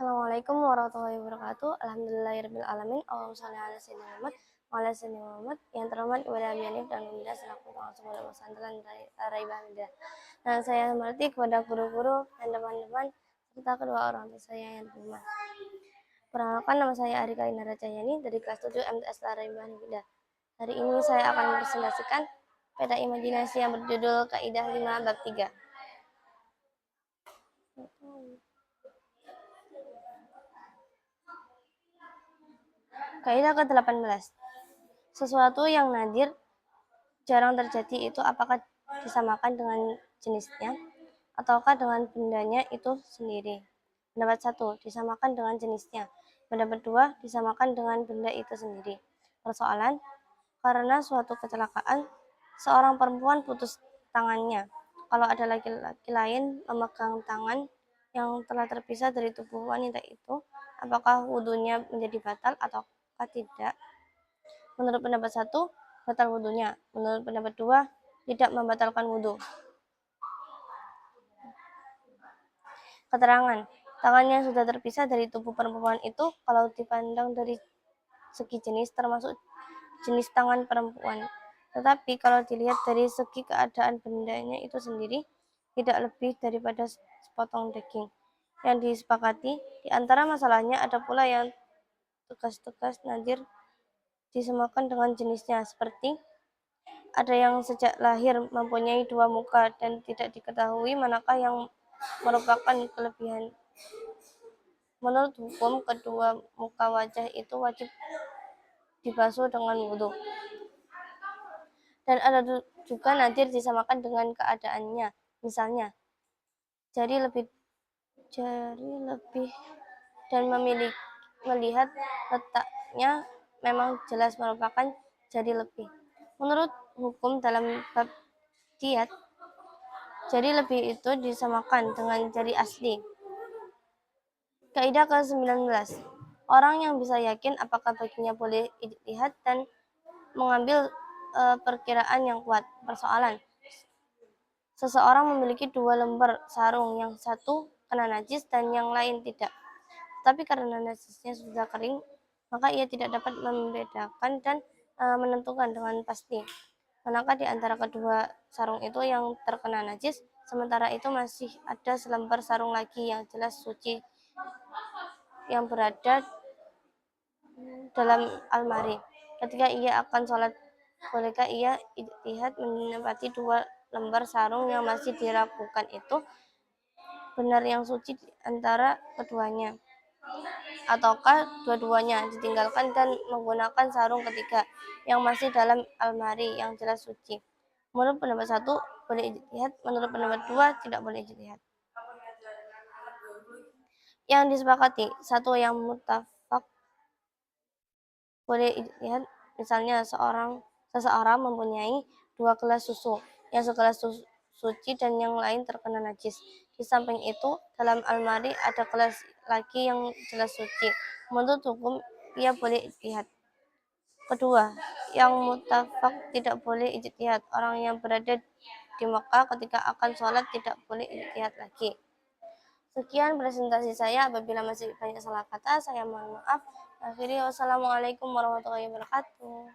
Assalamualaikum warahmatullahi wabarakatuh. Alhamdulillahirabbil alamin. Allahumma shalli ala sayyidina Muhammad wa ala sayyidina Muhammad. Yang terhormat Ibu Hanif dan Bunda selaku pengasuh Pondok Pesantren Raibah Hamida. Dan saya hormati kepada guru-guru dan teman-teman serta kedua orang tua saya yang terhormat. Perkenalkan, nama saya Arika Inara Cahyani dari kelas 7 MTS Raibah Hamida. Hari ini saya akan mempresentasikan peta imajinasi yang berjudul Kaidah 5 bab 3. Kaidah ke-18. Sesuatu yang nadir jarang terjadi itu apakah disamakan dengan jenisnya ataukah dengan bendanya itu sendiri. Pendapat 1, disamakan dengan jenisnya. Pendapat 2, disamakan dengan benda itu sendiri. Persoalan, karena suatu kecelakaan, seorang perempuan putus tangannya. Kalau ada laki-laki lain memegang tangan yang telah terpisah dari tubuh wanita itu, apakah wudhunya menjadi batal ataukah tidak? Menurut pendapat 1, batal wudhunya. Menurut pendapat 2, tidak membatalkan wudhu. Keterangan, tangan yang sudah terpisah dari tubuh perempuan itu kalau dipandang dari segi jenis termasuk jenis tangan perempuan. Tetapi kalau dilihat dari segi keadaan bendanya itu sendiri, tidak lebih daripada sepotong daging. Yang disepakati, di antara masalahnya ada pula yang tegas-tegas nadir disamakan dengan jenisnya, seperti ada yang sejak lahir mempunyai dua muka dan tidak diketahui manakah yang merupakan kelebihan. Menurut hukum, kedua muka wajah itu wajib dibasuh dengan wudhu. Dan ada juga nadir disamakan dengan keadaannya. Misalnya, jari lebih dan melihat letaknya memang jelas merupakan jari lebih. Menurut hukum dalam bab diat, jari lebih itu disamakan dengan jari asli. Kaidah ke-19. Orang yang bisa yakin apakah baginya boleh ijtihad dan mengambil perkiraan yang kuat. Persoalan, seseorang memiliki dua lembar sarung, yang satu kena najis dan yang lain tidak. Tapi karena najisnya sudah kering, maka ia tidak dapat membedakan dan menentukan dengan pasti manakah di antara kedua sarung itu yang terkena najis. Sementara itu masih ada selembar sarung lagi yang jelas suci yang berada dalam almari. Ketika ia akan sholat, bolehkah ia ijtihad menempati dua lembar sarung yang masih diragukan itu benar yang suci di antara keduanya, ataukah dua-duanya ditinggalkan dan menggunakan sarung ketiga yang masih dalam almari yang jelas suci? Menurut pendapat 1, boleh ijtihad. Menurut pendapat 2, tidak boleh ijtihad. Yang disepakati, 1, yang muttafaq boleh ijtihad. Misalnya seseorang mempunyai dua gelas susu, yang segelas suci dan yang lain terkena najis. Di samping itu, dalam almari ada gelas lagi yang jelas suci. Menurut hukum, ia boleh ijtihad. Kedua, yang muttafaq tidak boleh ijtihad. Orang yang berada di Mekah ketika akan sholat tidak boleh ijtihad lagi. Sekian presentasi saya. Apabila masih banyak salah kata, saya mohon maaf. Akhirnya, wassalamualaikum warahmatullahi wabarakatuh.